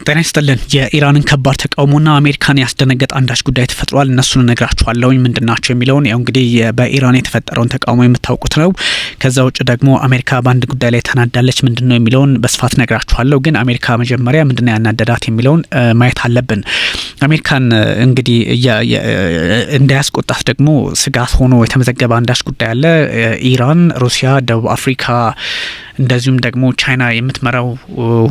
ጤና ይስጥልን። የኢራንን ከባድ ተቃውሞና አሜሪካን ያስደነገጠ አንዳች ጉዳይ ተፈጥሯል። እነሱን እነግራችኋለሁኝ ምንድናቸው የሚለውን። ያው እንግዲህ በኢራን የተፈጠረውን ተቃውሞ የምታውቁት ነው። ከዛ ውጭ ደግሞ አሜሪካ በአንድ ጉዳይ ላይ ተናዳለች፣ ምንድነው የሚለውን በስፋት እነግራችኋለሁ። ግን አሜሪካ መጀመሪያ ምንድነው ያናደዳት የሚለውን ማየት አለብን። አሜሪካን እንግዲህ እንዳያስቆጣት ደግሞ ስጋት ሆኖ የተመዘገበ አንዳች ጉዳይ አለ። ኢራን፣ ሩሲያ፣ ደቡብ አፍሪካ እንደዚሁም ደግሞ ቻይና የምትመራው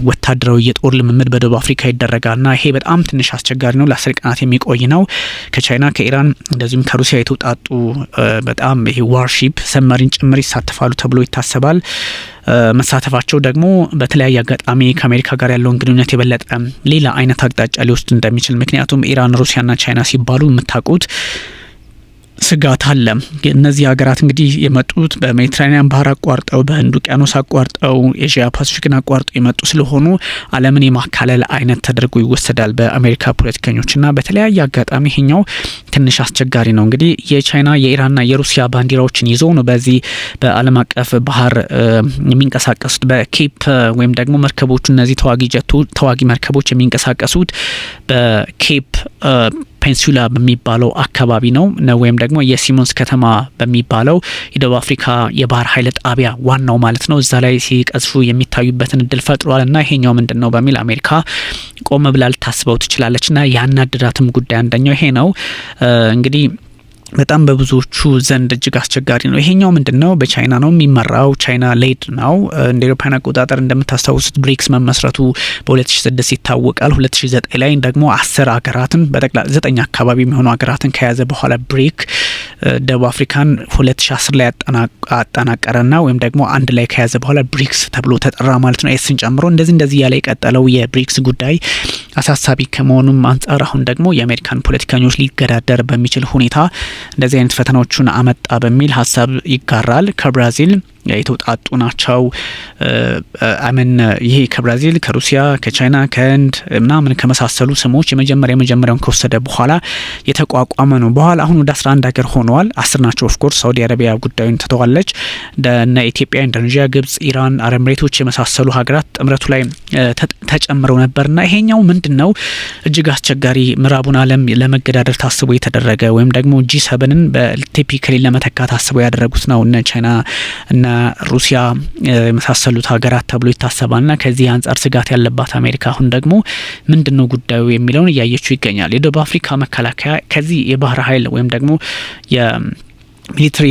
ወታደራዊ የጦር ልምምድ በደቡብ አፍሪካ ይደረጋልና ይሄ በጣም ትንሽ አስቸጋሪ ነው። ለ10 ቀናት የሚቆይ ነው። ከቻይና ከኢራን እንደዚሁም ከሩሲያ የተውጣጡ በጣም ይሄ ዋርሺፕ ሰብመሪን ጭምር ይሳተፋሉ ተብሎ ይታሰባል። መሳተፋቸው ደግሞ በተለያየ አጋጣሚ ከአሜሪካ ጋር ያለውን ግንኙነት የበለጠ ሌላ አይነት አቅጣጫ ሊወስድ እንደሚችል፣ ምክንያቱም ኢራን፣ ሩሲያና ቻይና ሲባሉ የምታውቁት ስጋት አለ። እነዚህ ሀገራት እንግዲህ የመጡት በሜዲትራኒያን ባህር አቋርጠው በህንድ ውቅያኖስ አቋርጠው ኤዥያ ፓሲፊክን አቋርጠው የመጡ ስለሆኑ ዓለምን የማካለል አይነት ተደርጎ ይወሰዳል በአሜሪካ ፖለቲከኞችና በተለያየ አጋጣሚ ይሄኛው ትንሽ አስቸጋሪ ነው። እንግዲህ የቻይና የኢራንና የሩሲያ ባንዲራዎችን ይዘው ነው በዚህ በዓለም አቀፍ ባህር የሚንቀሳቀሱት በኬፕ ወይም ደግሞ መርከቦቹ እነዚህ ተዋጊ መርከቦች የሚንቀሳቀሱት በኬፕ ፔንሱላ በሚባለው አካባቢ ነው ወይም ደግሞ የሲሞንስ ከተማ በሚባለው የደቡብ አፍሪካ የባህር ኃይል ጣቢያ ዋናው ማለት ነው። እዛ ላይ ሲቀዝፉ የሚታዩበትን እድል ፈጥሯል እና ይሄኛው ምንድነው በሚል አሜሪካ ቆም ብላ ልታስበው ትችላለችና ያናደዳትም ጉዳይ አንደኛው ይሄ ነው። እንግዲህ በጣም በብዙዎቹ ዘንድ እጅግ አስቸጋሪ ነው። ይሄኛው ምንድነው በቻይና ነው የሚመራው። ቻይና ሌድ ነው። እንደ አውሮፓውያን አቆጣጠር እንደምታስታውሱት ብሪክስ መመስረቱ በ2006 ይታወቃል። 2009 ላይ ደግሞ 10 ሀገራትን በጠቅላላ 9 አካባቢ የሚሆኑ ሀገራትን ከያዘ በኋላ ብሪክ ደቡብ አፍሪካን 2010 ላይ አጠናቀረና ወይም ደግሞ አንድ ላይ ከያዘ በኋላ ብሪክስ ተብሎ ተጠራ ማለት ነው። ኤስን ጨምሮ እንደዚህ ያለ የቀጠለው የብሪክስ ጉዳይ አሳሳቢ ከመሆኑም አንጻር አሁን ደግሞ የአሜሪካን ፖለቲከኞች ሊገዳደር በሚችል ሁኔታ እንደዚህ አይነት ፈተናዎችን አመጣ በሚል ሀሳብ ይጋራል። ከብራዚል የተውጣጡ ናቸው። ይሄ ከብራዚል፣ ከሩሲያ፣ ከቻይና፣ ከህንድ ምናምን ከመሳሰሉ ስሞች የመጀመሪያውን ከወሰደ በኋላ የተቋቋመ ነው። በኋላ አሁን ወደ 11 ሀገር ሆነዋል። 10 ናቸው። ኦፍ ኮርስ ሳውዲ አረቢያ ጉዳዩን ትተዋለች። እንደነ ኢትዮጵያ፣ ኢንዶኔዥያ፣ ግብጽ፣ ኢራን፣ አረብ ኤሚሬቶች የመሳሰሉ ሀገራት ጥምረቱ ላይ ተጨምረው ነበርና ይሄኛው ምንድነው እጅግ አስቸጋሪ ምዕራቡን ዓለም ለመገዳደር ታስቦ የተደረገ ወይም ደግሞ G7ን በቲፒካሊ ለመተካት ታስበው ያደረጉት ነው። እነ ቻይና እና ሩሲያ የመሳሰሉት ሀገራት ተብሎ ይታሰባልና ከዚህ አንጻር ስጋት ያለባት አሜሪካ አሁን ደግሞ ምንድነው ጉዳዩ የሚለውን እያየችው ይገኛል። የደቡብ አፍሪካ መከላከያ ከዚህ የባህር ኃይል ወይም ደግሞ የሚሊተሪ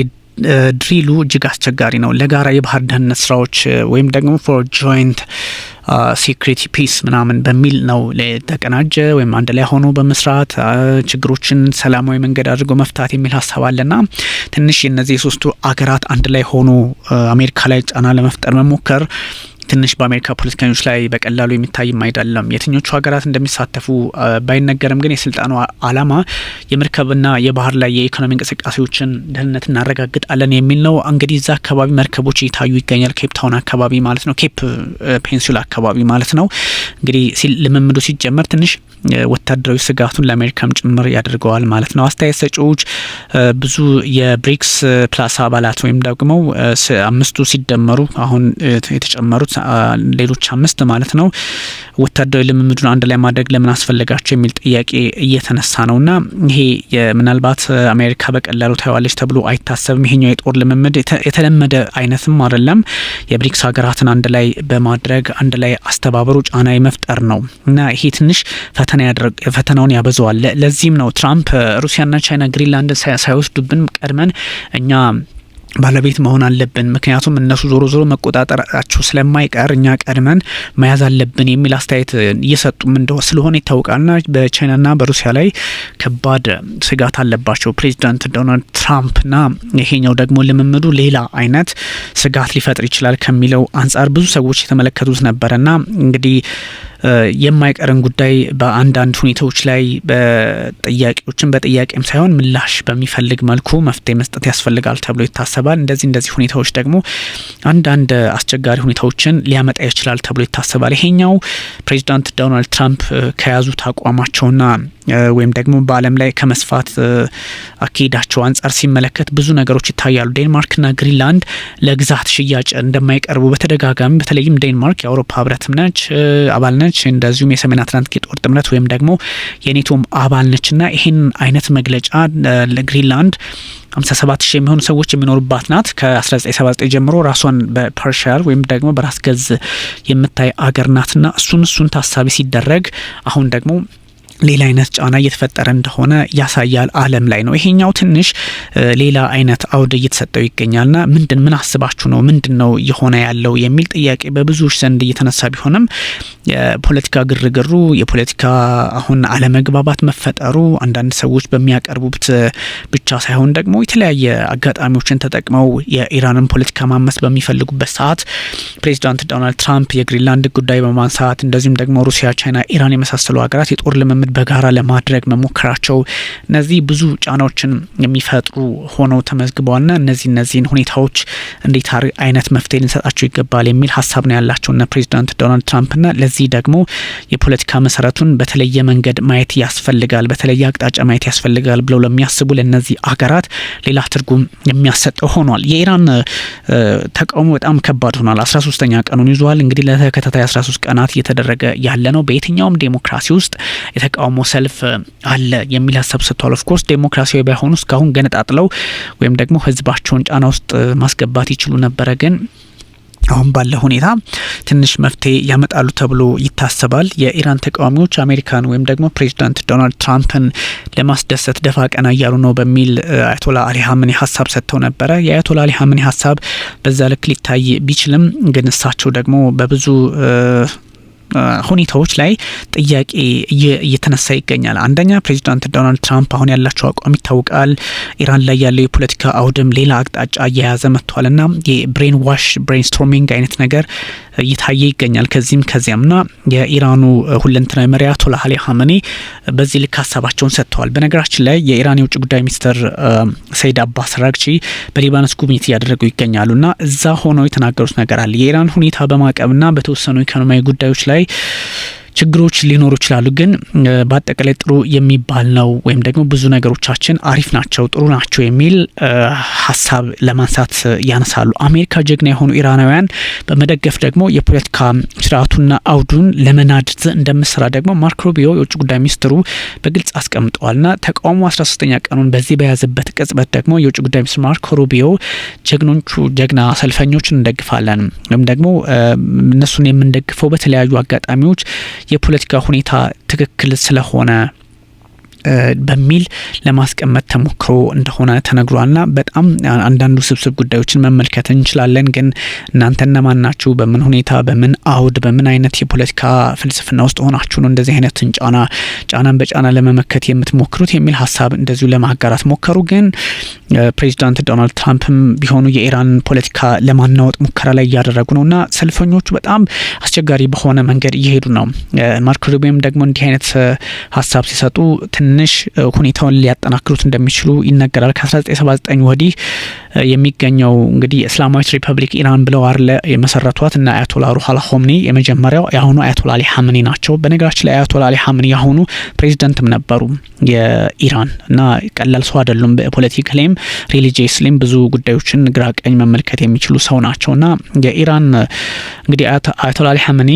ድሪሉ እጅግ አስቸጋሪ ነው። ለጋራ የባህር ደህንነት ስራዎች ወይም ደግሞ ፎር ጆይንት ሴኩሪቲ ፒስ ምናምን በሚል ነው ለተቀናጀ ወይም አንድ ላይ ሆኖ በመስራት ችግሮችን ሰላማዊ መንገድ አድርጎ መፍታት የሚል ሀሳብ አለና ትንሽ የነዚህ የሶስቱ አገራት አንድ ላይ ሆኖ አሜሪካ ላይ ጫና ለመፍጠር መሞከር ትንሽ በአሜሪካ ፖለቲከኞች ላይ በቀላሉ የሚታይም አይደለም። የትኞቹ ሀገራት እንደሚሳተፉ ባይነገርም ግን የስልጣኑ አላማ የመርከብና የባህር ላይ የኢኮኖሚ እንቅስቃሴዎችን ደህንነት እናረጋግጣለን የሚል ነው። እንግዲህ እዛ አካባቢ መርከቦች እየታዩ ይገኛል። ኬፕ ታውን አካባቢ ማለት ነው። ኬፕ ፔንሱላ አካባቢ ማለት ነው። እንግዲህ ልምምዱ ሲጀመር ትንሽ ወታደራዊ ስጋቱን ለአሜሪካም ጭምር ያደርገዋል ማለት ነው። አስተያየት ሰጪዎች ብዙ የብሪክስ ፕላስ አባላት ወይም ደግሞ 5 ሲደመሩ አሁን የተጨመሩት ሌሎች 5 ማለት ነው ወታደራዊ ልምምዱን አንድ ላይ ማድረግ ለምን አስፈለጋቸው የሚል ጥያቄ እየተነሳ ነውና ይሄ ምናልባት አሜሪካ በቀላሉ ታይዋለች ተብሎ አይታሰብም። ይሄኛው የጦር ልምምድ የተለመደ አይነትም አይደለም። የብሪክስ ሀገራትን አንድ ላይ በማድረግ አንድ ላይ አስተባበሩ ጫና የመፍጠር ነው እና ይሄ ትንሽ ፈተናውን ያበዛዋል። ለዚህም ነው ትራምፕ ሩሲያና ቻይና ግሪንላንድን ሳይወስዱብን ቀድመን እኛ ባለቤት መሆን አለብን፣ ምክንያቱም እነሱ ዞሮ መቆጣጠራቸው ስለማይቀር እኛ ቀድመን መያዝ አለብን የሚል አስተያየት እየሰጡም እንደሆነ ስለሆነ ይታወቃልና በቻይናና በሩሲያ ላይ ከባድ ስጋት አለባቸው ፕሬዚዳንት ዶናልድ ትራምፕና ይሄኛው ደግሞ ልምምዱ ሌላ አይነት ስጋት ሊፈጥር ይችላል ከሚለው አንጻር ብዙ ሰዎች የተመለከቱት ነበርና እንግዲህ የማይቀርን ጉዳይ በአንዳንድ ሁኔታዎች ላይ በጥያቄም ሳይሆን ምላሽ በሚፈልግ መልኩ መፍትሄ መስጠት ያስፈልጋል ተብሎ ይታሰባል። እንደዚህ ሁኔታዎች ደግሞ አንዳንድ አስቸጋሪ ሁኔታዎችን ሊያመጣ ይችላል ተብሎ ይታሰባል። ይሄኛው ፕሬዚዳንት ዶናልድ ትራምፕ ከያዙት አቋማቸውና ወይም ደግሞ በዓለም ላይ ከመስፋት አካሄዳቸው አንጻር ሲመለከት ብዙ ነገሮች ይታያሉ። ዴንማርክና ግሪንላንድ ለግዛት ሽያጭ እንደማይቀርቡ በተደጋጋሚ በተለይም ዴንማርክ የአውሮፓ ህብረትም ነች አባል ነች፣ እንደዚሁም የሰሜን አትላንቲክ የጦር ጥምረት ወይም ደግሞ የኔቶም አባል ነችና ይሄን አይነት መግለጫ ለግሪንላንድ 57,000 የሚሆኑ ሰዎች የሚኖሩባት ናት። ከ1979 ጀምሮ ራሷን በፓርሻል ወይም ደግሞ በራስ ገዝ የምታይ አገር ናትና እሱን ታሳቢ ሲደረግ አሁን ደግሞ ሌላ አይነት ጫና እየተፈጠረ እንደሆነ ያሳያል ዓለም ላይ ነው። ይሄኛው ትንሽ ሌላ አይነት አውድ እየተሰጠው ይገኛልና ምን አስባችሁ ነው ምንድነው የሆነ ያለው የሚል ጥያቄ በብዙዎች ዘንድ እየተነሳ ቢሆንም የፖለቲካ ግርግሩ የፖለቲካ አሁን አለመግባባት መፈጠሩ አንዳንድ ሰዎች በሚያቀርቡት ብቻ ሳይሆን ደግሞ የተለያየ አጋጣሚዎችን ተጠቅመው የኢራንን ፖለቲካ ማመስ በሚፈልጉበት ሰዓት ፕሬዚዳንት ዶናልድ ትራምፕ የግሪንላንድ ጉዳይ በማንሳት እንደዚሁም ደግሞ ሩሲያ፣ ቻይና፣ ኢራን የመሳሰሉ ሀገራት የጦር ልምምድ በጋራ ለማድረግ መሞከራቸው እነዚህ ብዙ ጫናዎችን የሚፈጥሩ ሆነው ተመዝግበዋልና እነዚህን ሁኔታዎች እንዴት አይነት መፍትሄ ልንሰጣቸው ይገባል የሚል ሀሳብ ነው ያላቸውና ፕሬዚዳንት ዶናልድ ትራምፕና ለዚህ ደግሞ የፖለቲካ መሰረቱን በተለየ መንገድ ማየት ያስፈልጋል፣ በተለየ አቅጣጫ ማየት ያስፈልጋል ብለው ለሚያስቡ ለነዚህ አገራት ሌላ ትርጉም የሚያሰጠው ሆኗል። የኢራን ተቃውሞ በጣም ከባድ ሆኗል። 13ኛ ቀኑን ይዟል። እንግዲህ ለተከታታይ 13 ቀናት እየተደረገ ያለ ነው። በየትኛውም ዴሞክራሲ ውስጥ የተቃውሞ ሰልፍ አለ የሚል ሀሳብ ሰጥቷል። ኦፍ ኮርስ ዴሞክራሲያዊ ባይሆኑ እስካሁን ገነጣጥለው ወይም ደግሞ ህዝባቸውን ጫና ውስጥ ማስገባት ይችሉ ነበረ ግን አሁን ባለ ሁኔታ ትንሽ መፍትሄ ያመጣሉ ተብሎ ይታሰባል። የኢራን ተቃዋሚዎች አሜሪካን ወይም ደግሞ ፕሬዚዳንት ዶናልድ ትራምፕን ለማስደሰት ደፋ ቀና እያሉ ነው በሚል አያቶላ አሊ ሀመኒ ሀሳብ ሰጥተው ነበረ። የአያቶላ አሊ ሀመኒ ሀሳብ በዛ ልክ ሊታይ ቢችልም ግን እሳቸው ደግሞ በብዙ ሁኔታዎች ላይ ጥያቄ እየተነሳ ይገኛል። አንደኛ ፕሬዚዳንት ዶናልድ ትራምፕ አሁን ያላቸው አቋም ይታወቃል። ኢራን ላይ ያለው የፖለቲካ አውድም ሌላ አቅጣጫ እየያዘ መጥቷልና የብሬን ዋሽ ብሬንስቶርሚንግ አይነት ነገር እየታየ ይገኛል ከዚህም ከዚያምና የኢራኑ ሁለንተናዊ መሪ አያቶላህ አሊ ሀመኒ በዚህ ልክ ሀሳባቸውን ሰጥተዋል። በነገራችን ላይ የኢራን የውጭ ጉዳይ ሚኒስትር ሰይድ አባስ ራግቺ በሊባኖስ ጉብኝት እያደረጉ ይገኛሉና እዛ ሆነው የተናገሩት ነገር አለ። የኢራን ሁኔታ በማዕቀብና በተወሰኑ ኢኮኖሚያዊ ጉዳዮች ላይ ችግሮች ሊኖሩ ይችላሉ ግን በአጠቃላይ ጥሩ የሚባል ነው ወይም ደግሞ ብዙ ነገሮቻችን አሪፍ ናቸው ጥሩ ናቸው የሚል ሀሳብ ለማንሳት ያነሳሉ። አሜሪካ ጀግና የሆኑ ኢራናውያን በመደገፍ ደግሞ የፖለቲካ ስርዓቱና አውዱን ለመናድ እንደምሰራ ደግሞ ማርክ ሩቢዮ የውጭ ጉዳይ ሚኒስትሩ በግልጽ አስቀምጠዋልና ተቃውሞ 13ኛ ቀኑን በዚህ በያዘበት ቅጽበት ደግሞ የውጭ ጉዳይ ሚኒስትር ማርክ ሩቢዮ ጀግና ሰልፈኞችን እንደግፋለን ወይም ደግሞ እነሱን የምንደግፈው በተለያዩ አጋጣሚዎች የፖለቲካ ሁኔታ ትክክል ስለሆነ በሚል ለማስቀመጥ ተሞክሮ እንደሆነ ተነግሯልና በጣም አንዳንዱ ስብስብ ጉዳዮችን መመልከት እንችላለን። ግን እናንተና ማናችሁ በምን ሁኔታ በምን አውድ በምን አይነት የፖለቲካ ፍልስፍና ውስጥ ሆናችሁ ነው እንደዚህ አይነት ጫናን በጫና ለመመከት የምትሞክሩት የሚል ሀሳብ እንደዚሁ ለማጋራት ሞከሩ። ግን ፕሬዚዳንት ዶናልድ ትራምፕም ቢሆኑ የኢራን ፖለቲካ ለማናወጥ ሙከራ ላይ እያደረጉ ነውና ሰልፈኞቹ በጣም አስቸጋሪ በሆነ መንገድ እየሄዱ ነው። ማርክ ሩቢዮም ደግሞ እንዲህ አይነት ሀሳብ ሲሰጡ ትንሽ ሁኔታውን ሊያጠናክሩት እንደሚችሉ ይነገራል። ከ1979 ወዲህ የሚገኘው እንግዲህ እስላማዊት ሪፐብሊክ ኢራን ብለው አርለ የመሰረቷት እና አያቶላ ሩሃላ ሆምኒ የመጀመሪያው ያሁኑ አያቶላ አሊ ሀመኒ ናቸው። በነገራችን ላይ አያቶላ አሊ ሀመኒ ያሁኑ ፕሬዚዳንትም ነበሩ የኢራን እና ቀላል ሰው አይደሉም። በፖለቲካሊም ሪሊጂየስሊም ብዙ ጉዳዮችን ግራ ቀኝ መመልከት የሚችሉ ሰው ናቸውና የኢራን እንግዲህ አያቶላ አሊ ሀመኒ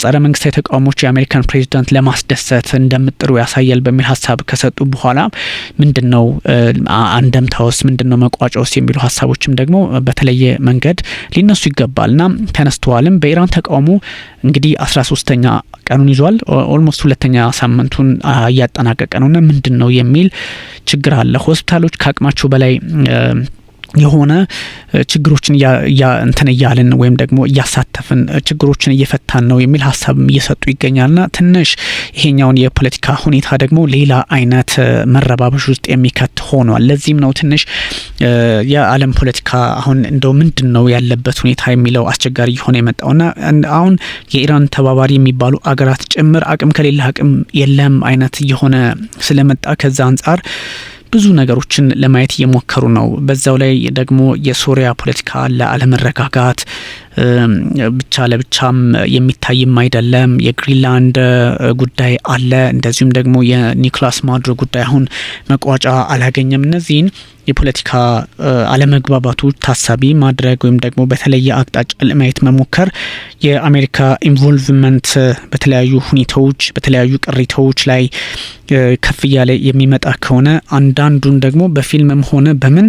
ጸረ መንግስታዊ ተቃዋሚዎች የአሜሪካን ፕሬዚዳንት ለማስደሰት እንደምጥሩ ያሳያል በሚል ሀሳብ ከሰጡ በኋላ ምንድነው አንደምታውስ ምንድነው መቋጫውስ የሚሉ ሀሳቦችም ደግሞ በተለየ መንገድ ሊነሱ ይገባልና ተነስተዋልም። በኢራን ተቃውሞ እንግዲህ 13ኛ ቀኑን ይዟል። ኦልሞስት ሁለተኛ ሳምንቱን እያጠናቀቀ ነውና ምንድነው የሚል ችግር አለ። ሆስፒታሎች ከአቅማቸው በላይ የሆነ ችግሮችን እንትን እያልን ወይም ደግሞ እያሳተፍን ችግሮችን እየፈታን ነው የሚል ሀሳብ እየሰጡ ይገኛልና ትንሽ ይሄኛውን የፖለቲካ ሁኔታ ደግሞ ሌላ አይነት መረባበሽ ውስጥ የሚከት ሆኗል። ለዚህም ነው ትንሽ የዓለም ፖለቲካ አሁን እንደው ምንድነው ያለበት ሁኔታ የሚለው አስቸጋሪ የሆነ የመጣውና አሁን የኢራን ተባባሪ የሚባሉ አገራት ጭምር አቅም ከሌለ አቅም የለም አይነት የሆነ ስለመጣ ከዛ አንጻር ብዙ ነገሮችን ለማየት እየሞከሩ ነው። በዛው ላይ ደግሞ የሶሪያ ፖለቲካ ለአለመረጋጋት ብቻ ለብቻም የሚታይም አይደለም። የግሪንላንድ ጉዳይ አለ። እንደዚሁም ደግሞ የኒኮላስ ማዱሮ ጉዳይ አሁን መቋጫ አላገኘም። እነዚህን የፖለቲካ አለመግባባቶች ታሳቢ ማድረግ ወይም ደግሞ በተለየ አቅጣጫ ለማየት መሞከር የአሜሪካ ኢንቮልቭመንት በተለያዩ ሁኔታዎች በተለያዩ ቅሪቶች ላይ ከፍ እያለ የሚመጣ ከሆነ አንዳንዱን ደግሞ በፊልምም ሆነ በምን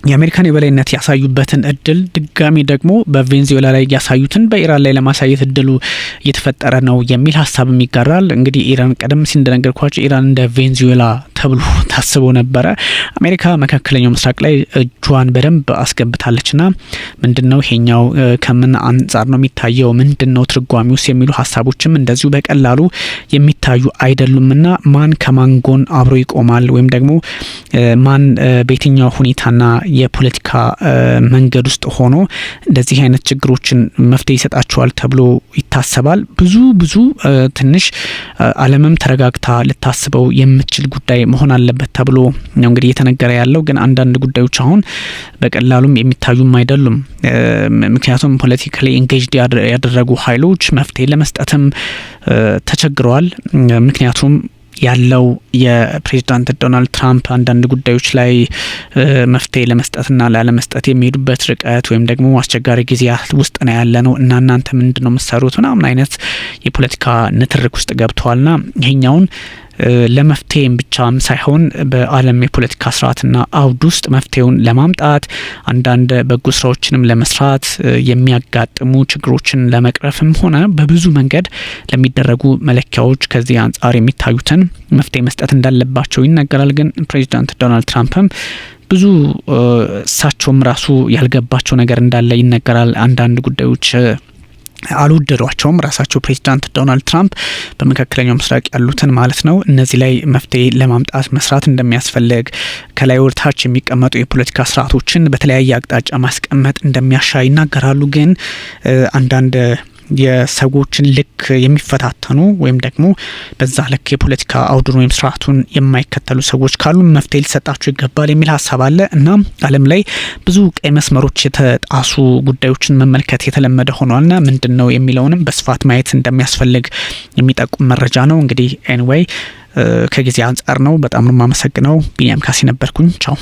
የአሜሪካን የበላይነት ያሳዩበትን እድል ድጋሚ ደግሞ በቬንዙዌላ ላይ ያሳዩትን በኢራን ላይ ለማሳየት እድሉ እየተፈጠረ ነው የሚል ሀሳብም ይጋራል። እንግዲህ ኢራን ቀደም ሲል እንደነገርኳቸው ኢራን እንደ ቬንዙዌላ ተብሎ ታስቦ ነበረ። አሜሪካ መካከለኛው ምስራቅ ላይ እጇን በደንብ አስገብታለችና ምንድነው ይሄኛው ከምን አንጻር ነው የሚታየው ምንድነው ትርጓሜውስ የሚሉ ሀሳቦችም እንደዚሁ በቀላሉ የሚታዩ አይደሉምና ማን ከማን ጎን አብሮ ይቆማል ወይም ደግሞ ማን በየትኛው ሁኔታና የፖለቲካ መንገድ ውስጥ ሆኖ እንደዚህ አይነት ችግሮችን መፍትሄ ይሰጣቸዋል ተብሎ ይታሰባል። ብዙ ትንሽ ዓለምም ተረጋግታ ልታስበው የምትችል ጉዳይ መሆን አለበት ተብሎ ነው እንግዲህ እየተነገረ ያለው። ግን አንዳንድ ጉዳዮች አሁን በቀላሉም የሚታዩም አይደሉም። ምክንያቱም ፖለቲካሊ ኢንጌጅድ ያደረጉ ኃይሎች መፍትሄ ለመስጠትም ተቸግረዋል። ምክንያቱም ያለው የፕሬዝዳንት ዶናልድ ትራምፕ አንዳንድ ጉዳዮች ላይ መፍትሄ ለመስጠትና ላለመስጠት የሚሄዱበት ርቀት ወይም ደግሞ አስቸጋሪ ጊዜያት ውስጥ ነው ያለነው እና እናንተ ምንድነው የምትሰሩት ምናምን አይነት የፖለቲካ ንትርክ ውስጥ ገብተዋልና ይሄኛውን ለመፍትሄም ብቻም ሳይሆን በዓለም የፖለቲካ ስርዓትና አውድ ውስጥ መፍትሄውን ለማምጣት አንዳንድ በጎ ስራዎችንም ለመስራት የሚያጋጥሙ ችግሮችን ለመቅረፍም ሆነ በብዙ መንገድ ለሚደረጉ መለኪያዎች ከዚህ አንጻር የሚታዩትን መፍትሄ መስጠት እንዳለባቸው ይነገራል። ግን ፕሬዚዳንት ዶናልድ ትራምፕም ብዙ እሳቸውም ራሱ ያልገባቸው ነገር እንዳለ ይነገራል። አንዳንድ ጉዳዮች አልወደዷቸውም ራሳቸው ፕሬዚዳንት ዶናልድ ትራምፕ በመካከለኛው ምስራቅ ያሉትን ማለት ነው። እነዚህ ላይ መፍትሄ ለማምጣት መስራት እንደሚያስፈልግ ከላይ ወርታች የሚቀመጡ የፖለቲካ ስርዓቶችን በተለያየ አቅጣጫ ማስቀመጥ እንደሚያሻ ይናገራሉ። ግን አንዳንድ የሰዎችን ልክ የሚፈታተኑ ወይም ደግሞ በዛ ልክ የፖለቲካ አውዱን ወይም ስርዓቱን የማይከተሉ ሰዎች ካሉ መፍትሄ ሊሰጣቸው ይገባል የሚል ሀሳብ አለ እና ዓለም ላይ ብዙ ቀይ መስመሮች የተጣሱ ጉዳዮችን መመልከት የተለመደ ሆኗልና ምንድነው የሚለውንም በስፋት ማየት እንደሚያስፈልግ የሚጠቁም መረጃ ነው። እንግዲህ ኤኒዌይ ከጊዜ አንጻር ነው። በጣም ነው የማመሰግነው። ቢኒያም ካሴ ነበርኩኝ። ቻው።